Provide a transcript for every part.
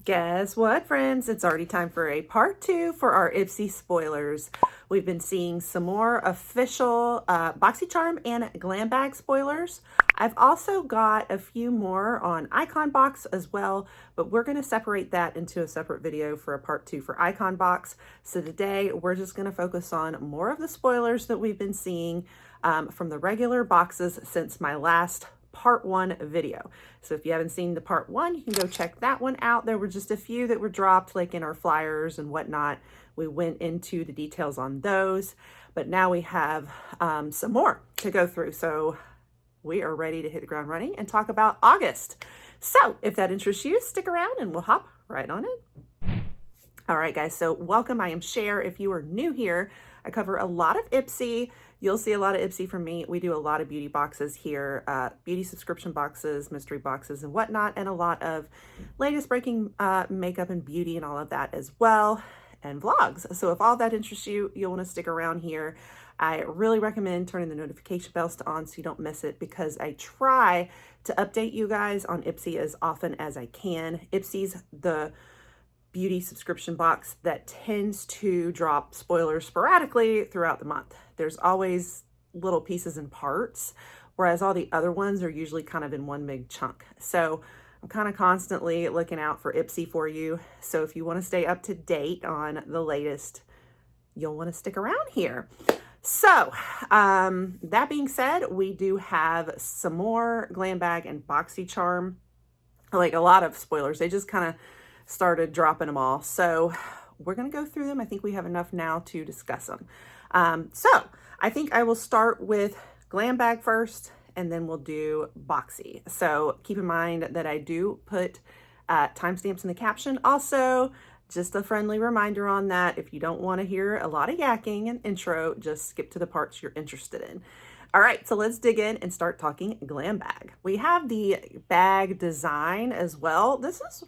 Guess what, friends? It's already time for a part 2 for our Ipsy spoilers. We've been seeing some more official BoxyCharm and Glam Bag spoilers. I've also got a few more on Icon Box as well, but we're going to separate that into a separate video for a part 2 for Icon Box. So today we're just going to focus on more of the spoilers that we've been seeing from the regular boxes since my last part 1 video. So if you haven't seen the part 1, you can go check that one out. There were just a few that were dropped like in our flyers and whatnot. We went into the details on those, but now we have some more to go through. So we are ready to hit the ground running and talk about August. So if that interests you, stick around and we'll hop right on in. All right, guys, so welcome. I am Cher. If you are new here, I cover a lot of Ipsy. You'll see a lot of Ipsy from me. We do a lot of beauty boxes here, beauty subscription boxes, mystery boxes and whatnot, and a lot of latest breaking makeup and beauty and all of that as well, and vlogs. So if all that interests you, you'll want to stick around here. I really recommend turning the notification bells on so you don't miss it, because I try to update you guys on Ipsy as often as I can. Ipsy's the beauty subscription box that tends to drop spoilers sporadically throughout the month. There's always little pieces and parts, whereas all the other ones are usually kind of in one big chunk. So I'm kind of constantly looking out for Ipsy for you. So if you want to stay up to date on the latest, you'll want to stick around here. So that being said, we do have some more Glam Bag and BoxyCharm, like a lot of spoilers. They just kind of started dropping them all. So we're going to go through them. I think we have enough now to discuss them. So I think I will start with Glam Bag first, and then we'll do Boxy. So keep in mind that I do put timestamps in the caption. Also, just a friendly reminder on that, if you don't want to hear a lot of yakking and intro, just skip to the parts you're interested in. All right, so let's dig in and start talking Glam Bag. We have the bag design as well. This is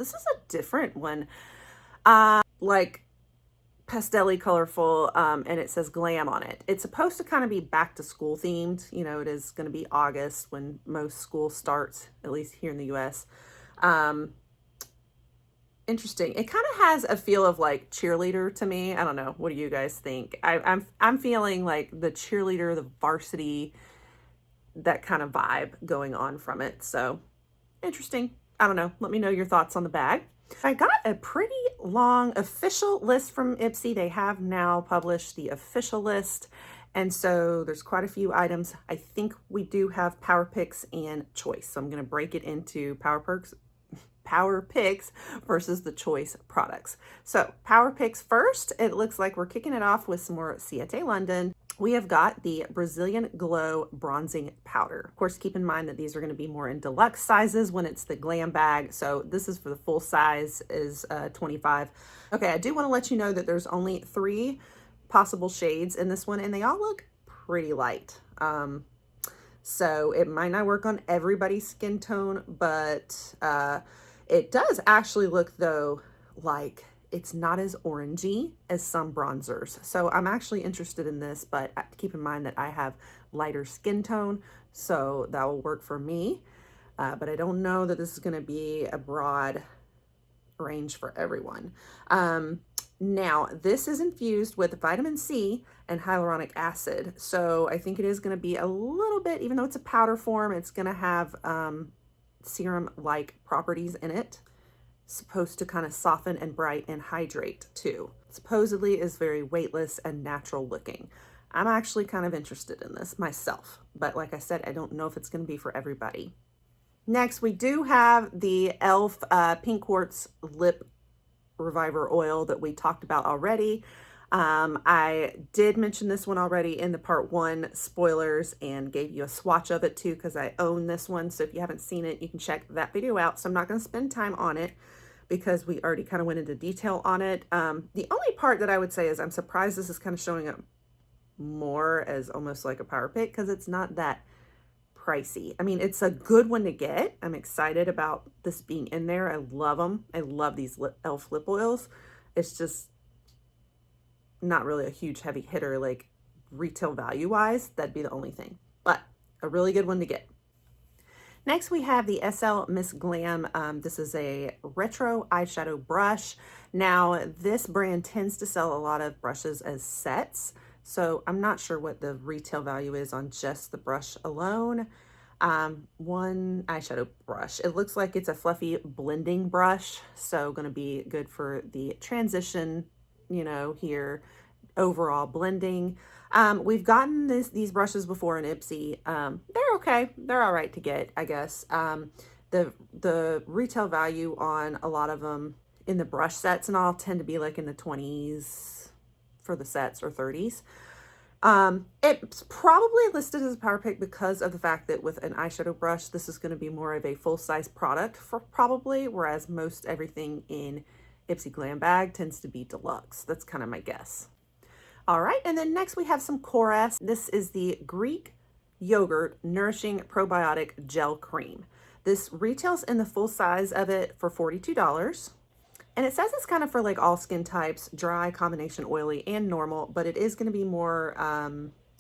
a different one, like pastel-y colorful, and it says glam on it. It's supposed to kind of be back to school themed. You know, it is going to be August when most school starts, at least here in the US. Interesting. It kind of has a feel of like cheerleader to me. I don't know. What do you guys think? I'm feeling like the cheerleader, the varsity, that kind of vibe going on from it. So interesting. I don't know. Let me know your thoughts on the bag. I got a pretty long official list from Ipsy. They have now published the official list. And so there's quite a few items. I think we do have Power Picks and Choice. So I'm going to break it into Power Picks versus the Choice products. So Power Picks first, it looks like we're kicking it off with some more Ciate London. We have got the Brazilian Glow Bronzing Powder. Of course, keep in mind that these are going to be more in deluxe sizes when it's the Glam Bag. So this is for the full size is 25. Okay, I do want to let you know that there's only 3 possible shades in this one, and they all look pretty light. So it might not work on everybody's skin tone, but it does actually look, though, like it's not as orangey as some bronzers. So I'm actually interested in this, but keep in mind that I have lighter skin tone, so that will work for me. But I don't know that this is going to be a broad range for everyone. Now, this is infused with vitamin C and hyaluronic acid. So I think it is going to be a little bit, even though it's a powder form, it's going to have serum-like properties in it. Supposed to kind of soften and bright and hydrate too. Supposedly is very weightless and natural looking. I'm actually kind of interested in this myself, but like I said, I don't know if it's going to be for everybody. Next, we do have the e.l.f. Pink Quartz Lip Reviver Oil that we talked about already. I did mention this one already in the part 1 spoilers and gave you a swatch of it too, because I own this one. So if you haven't seen it, you can check that video out. So I'm not going to spend time on it because we already kind of went into detail on it. The only part that I would say is I'm surprised this is kind of showing up more as almost like a power pick, because it's not that pricey. I mean, it's a good one to get. I'm excited about this being in there. I love them. I love these e.l.f. lip oils. It's just not really a huge heavy hitter, like retail value wise. That'd be the only thing, but a really good one to get. Next, we have the SL Miss Glam. This is a retro eyeshadow brush. Now, this brand tends to sell a lot of brushes as sets, so I'm not sure what the retail value is on just the brush alone. One eyeshadow brush. It looks like it's a fluffy blending brush, so going to be good for the transition, you know, here, overall blending. We've gotten these brushes before in Ipsy. They're okay. They're all right to get, I guess. The retail value on a lot of them in the brush sets and all tend to be like in the 20s for the sets, or 30s. It's probably listed as a power pick because of the fact that with an eyeshadow brush, this is going to be more of a full-size product for probably, whereas most everything in Ipsy Glam Bag tends to be deluxe. That's kind of my guess. All right, and then next we have some Chorus. This is the Greek Yogurt Nourishing Probiotic Gel Cream. This retails in the full size of it for $42. And it says it's kind of for like all skin types, dry, combination, oily, and normal, but it is going to be more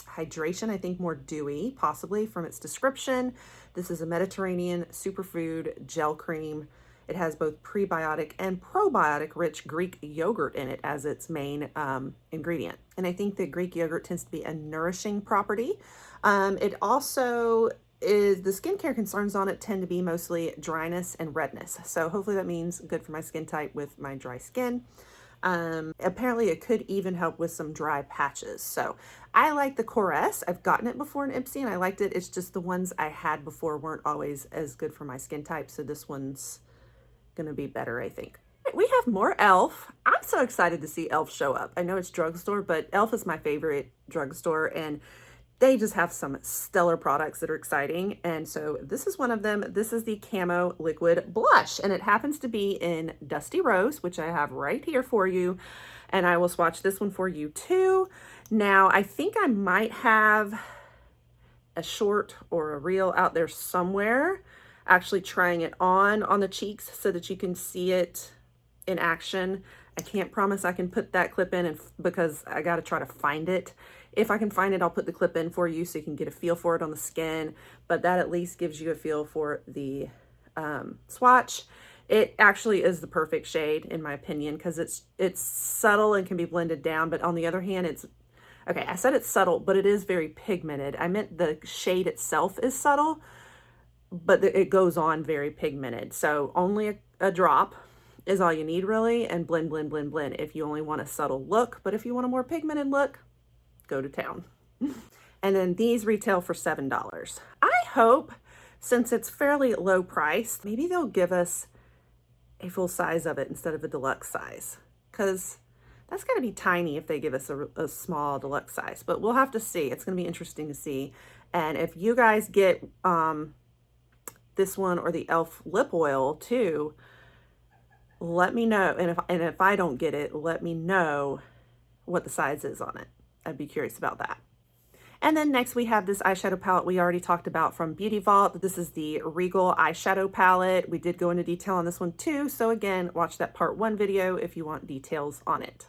hydration, I think more dewy, possibly from its description. This is a Mediterranean superfood gel cream. It has both prebiotic and probiotic rich Greek yogurt in it as its main ingredient. And I think that Greek yogurt tends to be a nourishing property. It also is, the skincare concerns on it tend to be mostly dryness and redness. So hopefully that means good for my skin type with my dry skin. Apparently it could even help with some dry patches. So I like the Chorus. I've gotten it before in Ipsy and I liked it. It's just the ones I had before weren't always as good for my skin type. So this one's gonna be better, I think. We have more e.l.f. I'm so excited to see e.l.f. show up. I know it's drugstore, but e.l.f. is my favorite drugstore and they just have some stellar products that are exciting. And so this is one of them. This is the Camo Liquid Blush, and it happens to be in Dusty Rose, which I have right here for you. And I will swatch this one for you too. Now, I think I might have a short or a reel out there somewhere actually trying it on the cheeks so that you can see it in action. I can't promise I can put that clip in because I got to try to find it. If I can find it, I'll put the clip in for you so you can get a feel for it on the skin, but that at least gives you a feel for the swatch. It actually is the perfect shade in my opinion because it's subtle and can be blended down, but on the other hand, it's, okay, I said it's subtle, but it is very pigmented. I meant the shade itself is subtle, but it goes on very pigmented. So only a drop is all you need really, and blend, blend, blend, blend if you only want a subtle look. But if you want a more pigmented look, go to town. And then these retail for $7. I hope, since it's fairly low priced, maybe they'll give us a full size of it instead of a deluxe size, because that's going to be tiny if they give us a small deluxe size, but we'll have to see. It's going to be interesting to see. And if you guys get this one or the e.l.f. lip oil too, let me know. And if I don't get it, let me know what the size is on it. I'd be curious about that. And then next we have this eyeshadow palette we already talked about from Beauty Vault. This is the Regal eyeshadow palette. We did go into detail on this one too. So again, watch that part 1 video if you want details on it.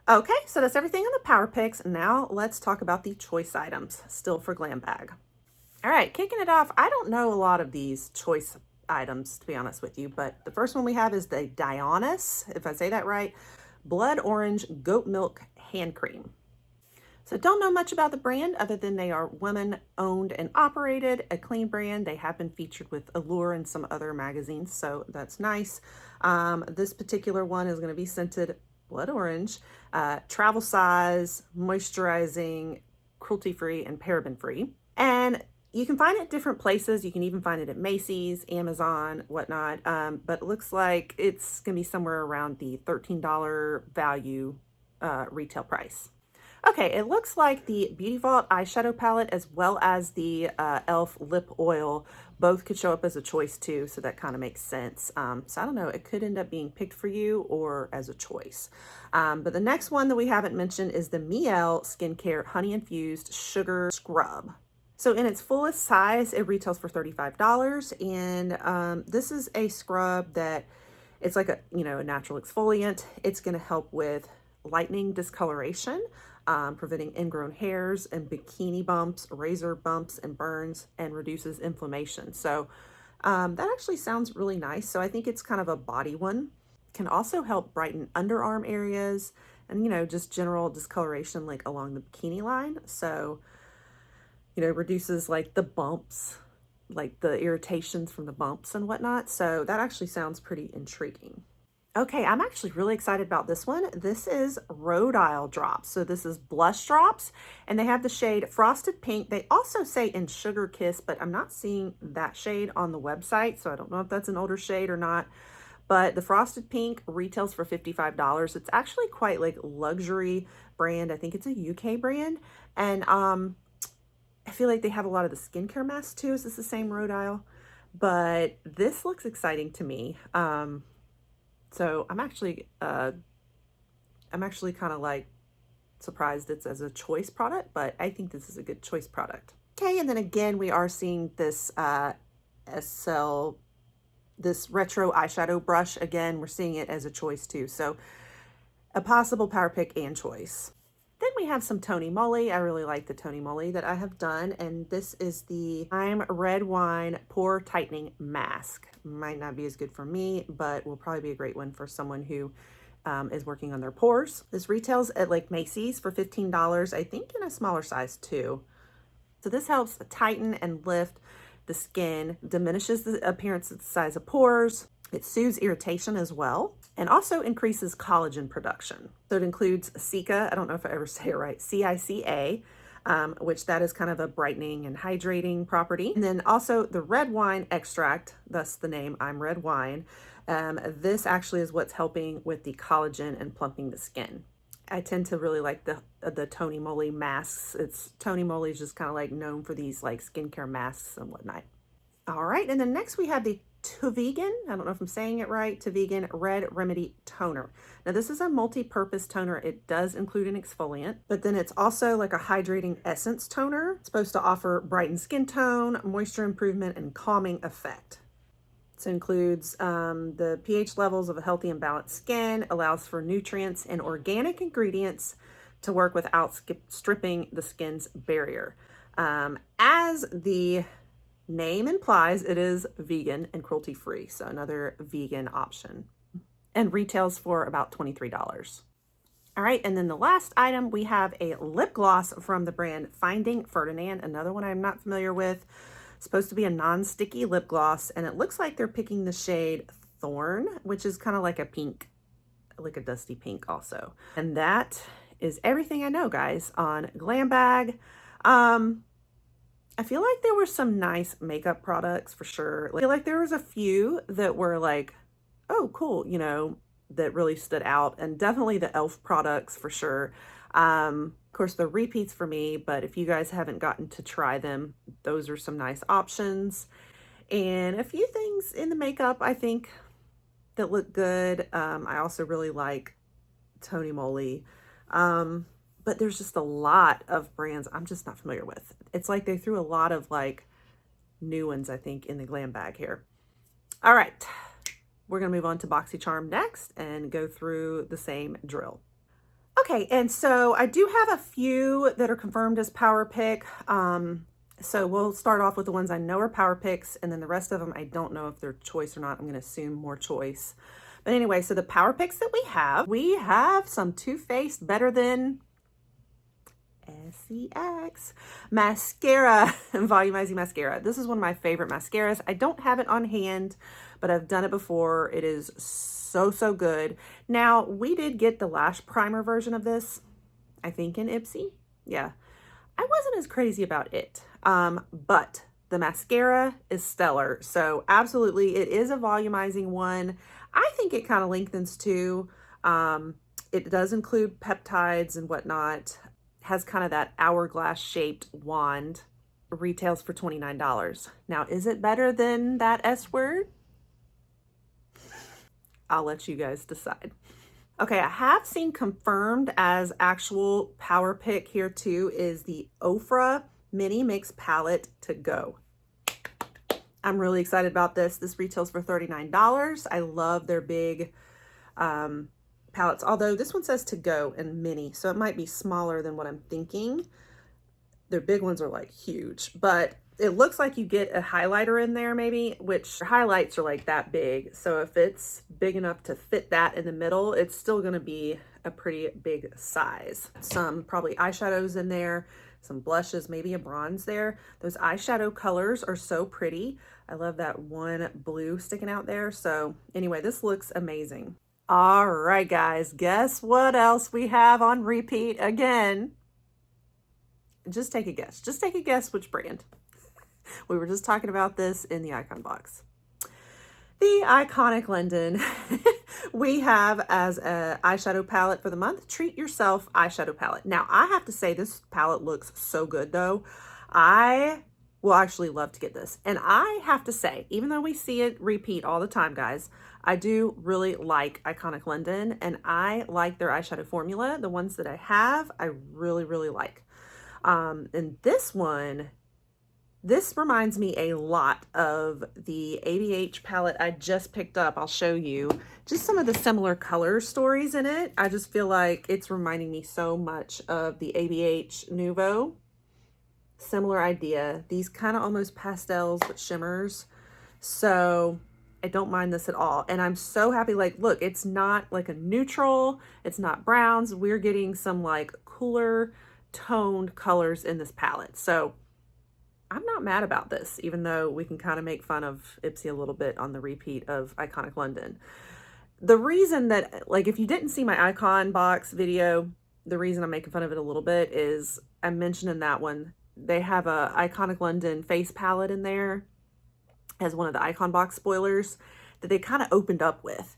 Okay, so that's everything on the Power Picks. Now let's talk about the choice items, still for Glam Bag. All right, kicking it off, I don't know a lot of these choice items, to be honest with you, but the first one we have is the Dionys, if I say that right, Blood Orange Goat Milk Hand Cream. So don't know much about the brand other than they are women owned and operated, a clean brand. They have been featured with Allure and some other magazines, so that's nice. This particular one is going to be scented blood orange, travel size, moisturizing, cruelty-free, and paraben-free. And you can find it at different places. You can even find it at Macy's, Amazon, whatnot. But it looks like it's going to be somewhere around the $13 value retail price. Okay, it looks like the Beauty Vault eyeshadow palette as well as the e.l.f. lip oil both could show up as a choice too, so that kind of makes sense. So I don't know, it could end up being picked for you or as a choice. But the next one that we haven't mentioned is the Mielle Skincare Honey Infused Sugar Scrub. So in its fullest size, it retails for $35, and this is a scrub that it's like a natural exfoliant. It's going to help with lightening discoloration. preventing ingrown hairs and bikini bumps, razor bumps and burns, and reduces inflammation. So that actually sounds really nice. So I think it's kind of a body one. Can also help brighten underarm areas and, you know, just general discoloration like along the bikini line. So, you know, reduces like the bumps, like the irritations from the bumps and whatnot. So that actually sounds pretty intriguing. Okay, I'm actually really excited about this one. This is Rhode Isle Drops. So this is blush drops, and they have the shade Frosted Pink. They also say in Sugar Kiss, but I'm not seeing that shade on the website, so I don't know if that's an older shade or not. But the Frosted Pink retails for $55. It's actually quite like luxury brand. I think it's a UK brand. And I feel like they have a lot of the skincare masks too. Is this the same Rhode Isle? But this looks exciting to me. So I'm actually kind of like surprised it's as a choice product, but I think this is a good choice product. Okay, and then again, we are seeing this this retro eyeshadow brush. Again, we're seeing it as a choice too. So a possible power pick and choice. Then we have some Tony Moly. I really like the Tony Moly that I have done, and this is the I'm Red Wine Pore Tightening Mask. Might not be as good for me, but will probably be a great one for someone who is working on their pores. This retails at like Macy's for $15, I think in a smaller size too. So this helps tighten and lift the skin, diminishes the appearance of the size of pores. It soothes irritation as well, and also increases collagen production. So it includes Cica, I don't know if I ever say it right, C-I-C-A, which that is kind of a brightening and hydrating property. And then also the red wine extract, thus the name I'm Red Wine. This actually is what's helping with the collagen and plumping the skin. I tend to really like the Tony Moly masks. Tony Moly is just kind of like known for these like skincare masks and whatnot. All right, and then next we have the Vegan, I don't know if I'm saying it right, Vegan Red Remedy Toner. Now this is a multi-purpose toner. It does include an exfoliant, but then it's also like a hydrating essence toner. It's supposed to offer brightened skin tone, moisture improvement, and calming effect. It includes the pH levels of a healthy and balanced skin, allows for nutrients and organic ingredients to work without stripping the skin's barrier. As the name implies, it is vegan and cruelty-free, so another vegan option, and retails for about $23. All right, and then the last item, we have a lip gloss from the brand Finding Ferdinand, another one I'm not familiar with. It's supposed to be a non-sticky lip gloss, and it looks like they're picking the shade Thorn, which is kind of like a pink, like a dusty pink also. And that is everything I know, guys, on Glam Bag. I feel like there were some nice makeup products for sure. I feel like there was a few that were like, oh, cool, you know, that really stood out, and definitely the e.l.f. products for sure. Of course, the repeats for me, but if you guys haven't gotten to try them, those are some nice options. And a few things in the makeup, I think, that look good. I also really like Tony Moly. But there's just a lot of brands I'm just not familiar with. It's like they threw a lot of like new ones, I think, in the Glam Bag here. All right, we're gonna move on to BoxyCharm next and go through the same drill. Okay, and so I do have a few that are confirmed as power pick. So we'll start off with the ones I know are power picks, and then the rest of them I don't know if they're choice or not. I'm gonna assume more choice. But anyway, so the power picks that we have some Too Faced Better Than SCX mascara, volumizing mascara. This is one of my favorite mascaras. I don't have it on hand, but I've done it before. It is so good. Now, we did get the lash primer version of this, I think in Ipsy. Yeah, I wasn't as crazy about it, but the mascara is stellar. So absolutely, it is a volumizing one. I think it kind of lengthens too. It does include peptides and whatnot. Has kind of that hourglass shaped wand. Retails for $29. Now, is it better than that S word? I'll let you guys decide. Okay, I have seen confirmed as actual power pick here too is the Ofra Mini Mix Palette to Go. I'm really excited about this. This retails for $39. I love their big palettes, although this one says to go and mini, so it might be smaller than what I'm thinking. Their big ones are like huge, but it looks like you get a highlighter in there maybe, which highlights are like that big. So if it's big enough to fit that in the middle, it's still gonna be a pretty big size. Some probably eyeshadows in there, some blushes, maybe a bronze there. Those eyeshadow colors are so pretty. I love that one blue sticking out there. So anyway, this looks amazing. All right, guys, guess what else we have on repeat again? Just take a guess. Just take a guess which brand. We were just talking about this in the icon box. The iconic Linden we have as an eyeshadow palette for the month. Treat Yourself eyeshadow palette. Now, I have to say this palette looks so good though. I will actually love to get this. And I have to say, even though we see it repeat all the time, guys, I do really like Iconic Linden, and I like their eyeshadow formula. The ones that I have, I really, really like. And this one, this reminds me a lot of the ABH palette I just picked up. I'll show you just some of the similar color stories in it. I just feel like it's reminding me so much of the ABH Nouveau. Similar idea. These kind of almost pastels but shimmers. So I don't mind this at all. And I'm so happy. Like, look, it's not like a neutral. It's not browns. We're getting some like cooler toned colors in this palette. So I'm not mad about this, even though we can kind of make fun of Ipsy a little bit on the repeat of Iconic Linden. The reason that, like, if you didn't see my icon box video, the reason I'm making fun of it a little bit is I mentioned in that one, they have a Iconic Linden face palette in there as one of the icon box spoilers that they kind of opened up with.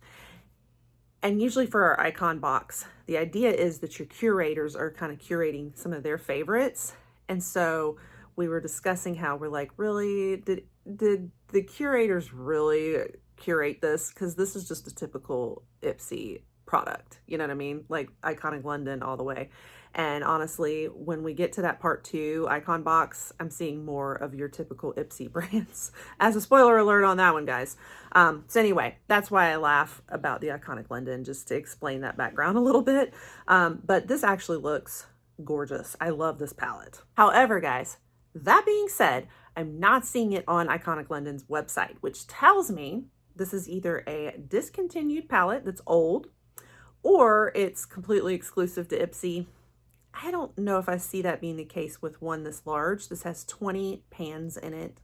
And usually for our icon box, the idea is that your curators are kind of curating some of their favorites. And so we were discussing how we're like, really, did the curators really curate this? Because this is just a typical Ipsy product, you know what I mean? Like Iconic Linden all the way. And honestly, when we get to that part 2 icon box, I'm seeing more of your typical Ipsy brands. As a spoiler alert on that one, guys. So anyway, that's why I laugh about the Iconic Linden, just to explain that background a little bit. But this actually looks gorgeous. I love this palette. However, guys, that being said, I'm not seeing it on Iconic Linden's website, which tells me this is either a discontinued palette that's old, or it's completely exclusive to Ipsy. I don't know if I see that being the case with one this large. This has 20 pans in it.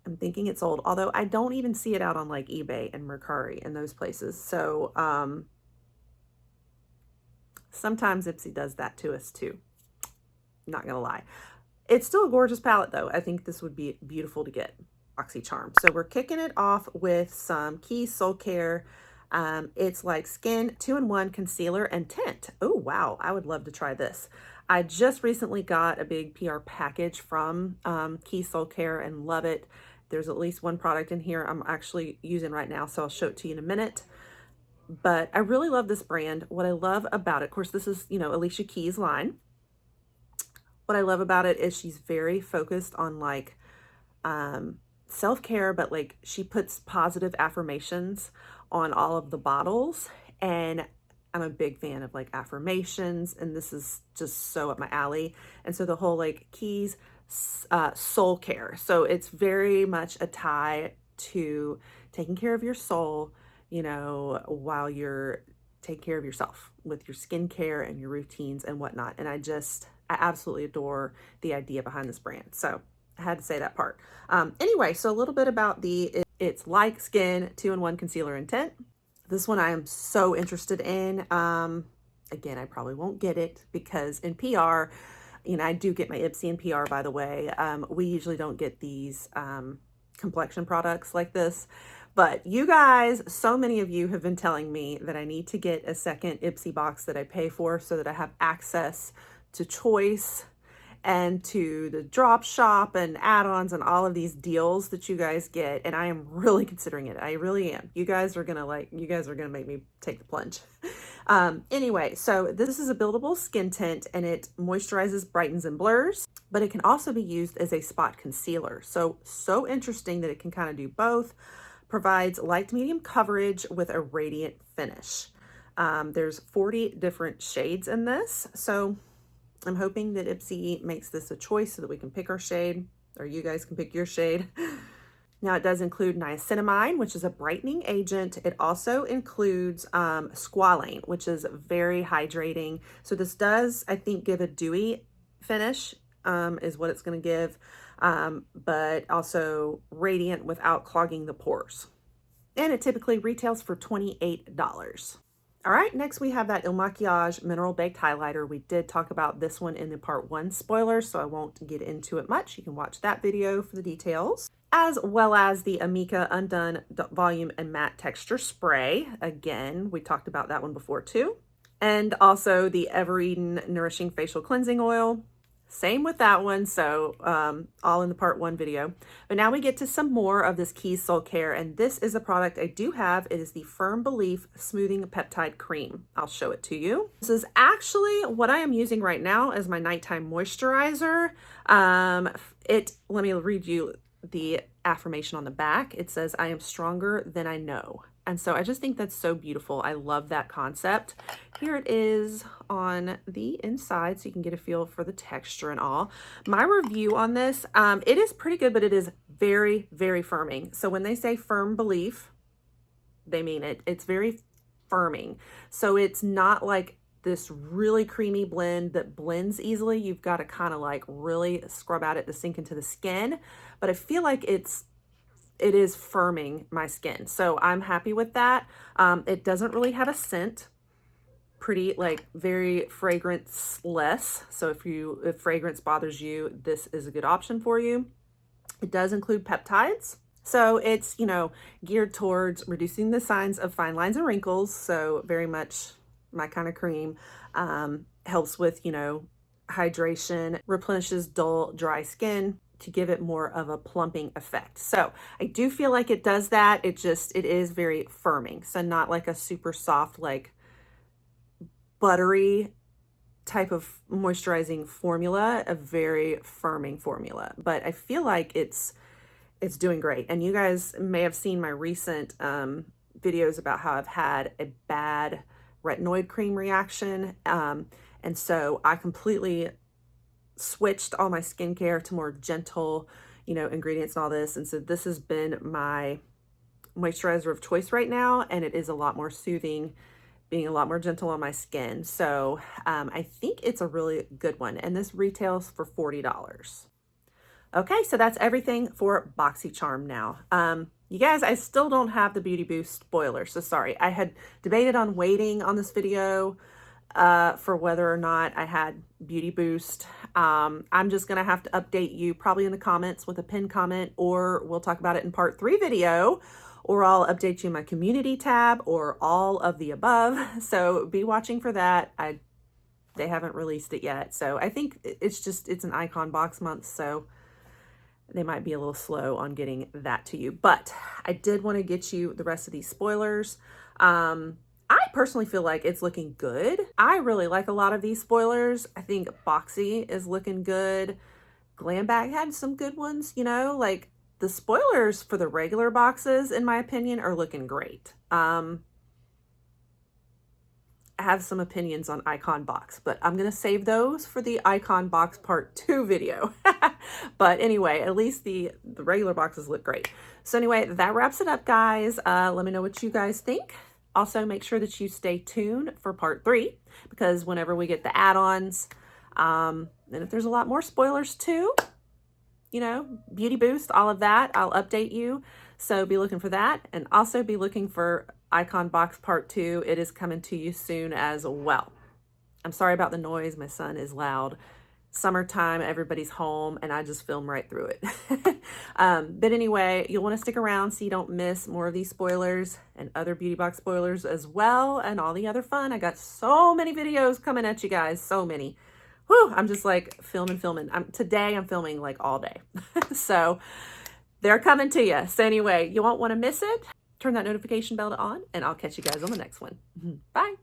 I'm thinking it's old, although I don't even see it out on like eBay and Mercari and those places. So sometimes Ipsy does that to us too. Not gonna lie. It's still a gorgeous palette though. I think this would be beautiful to get. BoxyCharm. So we're kicking it off with some Keys Soul Care. It's like Skin 2-in-1 Concealer and Tint. Oh, wow. I would love to try this. I just recently got a big PR package from Keys Soul Care and love it. There's at least one product in here I'm actually using right now, so I'll show it to you in a minute. But I really love this brand. What I love about it, of course, this is, you know, Alicia Keys' line. What I love about it is she's very focused on like self-care, but like she puts positive affirmations on all of the bottles, and I'm a big fan of like affirmations, and this is just so up my alley. And so the whole like Keys soul care, so it's very much a tie to taking care of your soul, you know, while you're taking care of yourself with your skincare and your routines and whatnot. And I absolutely adore the idea behind this brand. So I had to say that part. Anyway, so a little bit about it's like Skin 2-in-1 Concealer and Tint. This one I am so interested in. Again, I probably won't get it because in PR, you know, I do get my Ipsy in PR, by the way. We usually don't get these complexion products like this. But you guys, so many of you have been telling me that I need to get a second Ipsy box that I pay for so that I have access to Choice and to the drop shop and add-ons and all of these deals that you guys get. And I am really considering it. I really am. You guys are gonna make me take the plunge. Anyway, so this is a buildable skin tint, and it moisturizes, brightens, and blurs, but it can also be used as a spot concealer. So interesting that it can kind of do both. Provides light to medium coverage with a radiant finish. There's 40 different shades in this. So I'm hoping that Ipsy makes this a choice so that we can pick our shade, or you guys can pick your shade. Now it does include niacinamide, which is a brightening agent. It also includes squalane, which is very hydrating. So this does, I think, give a dewy finish, is what it's going to give, but also radiant without clogging the pores. And it typically retails for $28. All right, next we have that Il Makiage Mineral Baked Highlighter. We did talk about this one in the part 1 spoiler, so I won't get into it much. You can watch that video for the details. As well as the Amika Undone Volume and Matte Texture Spray. Again, we talked about that one before too. And also the Ever Eden Nourishing Facial Cleansing Oil. Same with that one, so all in the part 1 video. But now we get to some more of this Keys Soul Care, and this is a product I do have. It is the Firm Belief Smoothing Peptide Cream. I'll show it to you. This is actually what I am using right now as my nighttime moisturizer. Let me read you the affirmation on the back. It says, "I am stronger than I know." And so I just think that's so beautiful. I love that concept. Here it is on the inside, so you can get a feel for the texture and all. My review on this, it is pretty good, but it is very, very firming. So when they say Firm Belief, they mean it. It's very firming. So it's not like this really creamy blend that blends easily. You've got to kind of like really scrub at it to sink into the skin. But I feel like it is firming my skin. So I'm happy with that. It doesn't really have a scent. Pretty, like, very fragrance-less. So if fragrance bothers you, this is a good option for you. It does include peptides. So it's, geared towards reducing the signs of fine lines and wrinkles. So very much my kind of cream. Helps with, hydration, replenishes dull, dry skin to give it more of a plumping effect. So I do feel like it does that. It is very firming. So not like a super soft, like buttery type of moisturizing formula, a very firming formula. But I feel like it's doing great. And you guys may have seen my recent videos about how I've had a bad retinoid cream reaction. And so I completely switched all my skincare to more gentle, ingredients and all this. And so this has been my moisturizer of choice right now. And it is a lot more soothing, being a lot more gentle on my skin. So I think it's a really good one. And this retails for $40. Okay, so that's everything for BoxyCharm now. You guys, I still don't have the Beauty Boost spoiler, so sorry. I had debated on waiting on this video for whether or not I had Beauty Boost. I'm just gonna have to update you probably in the comments with a pinned comment, or we'll talk about it in part 3 video, or I'll update you in my community tab, or all of the above. So be watching for that. They haven't released it yet. So I think it's an icon box month, so they might be a little slow on getting that to you. But I did want to get you the rest of these spoilers. I personally feel like it's looking good. I really like a lot of these spoilers. I think Boxy is looking good. Glam Bag had some good ones, like the spoilers for the regular boxes, in my opinion, are looking great. I have some opinions on Icon Box, but I'm going to save those for the Icon Box part 2 video. But anyway, at least the regular boxes look great. So anyway, that wraps it up, guys. Let me know what you guys think. Also, make sure that you stay tuned for part 3, because whenever we get the add-ons, and if there's a lot more spoilers too, Beauty Boost, all of that, I'll update you. So be looking for that, and also be looking for Icon Box Part 2. It is coming to you soon as well. I'm sorry about the noise. My son is loud. Summertime, everybody's home, and I just film right through it. But anyway, you'll want to stick around so you don't miss more of these spoilers and other beauty box spoilers as well, and all the other fun. I got so many videos coming at you guys, so many. Whew, I'm just like filming. Today I'm filming like all day. So they're coming to you. So anyway, you won't want to miss it. Turn that notification bell on, and I'll catch you guys on the next one. Bye.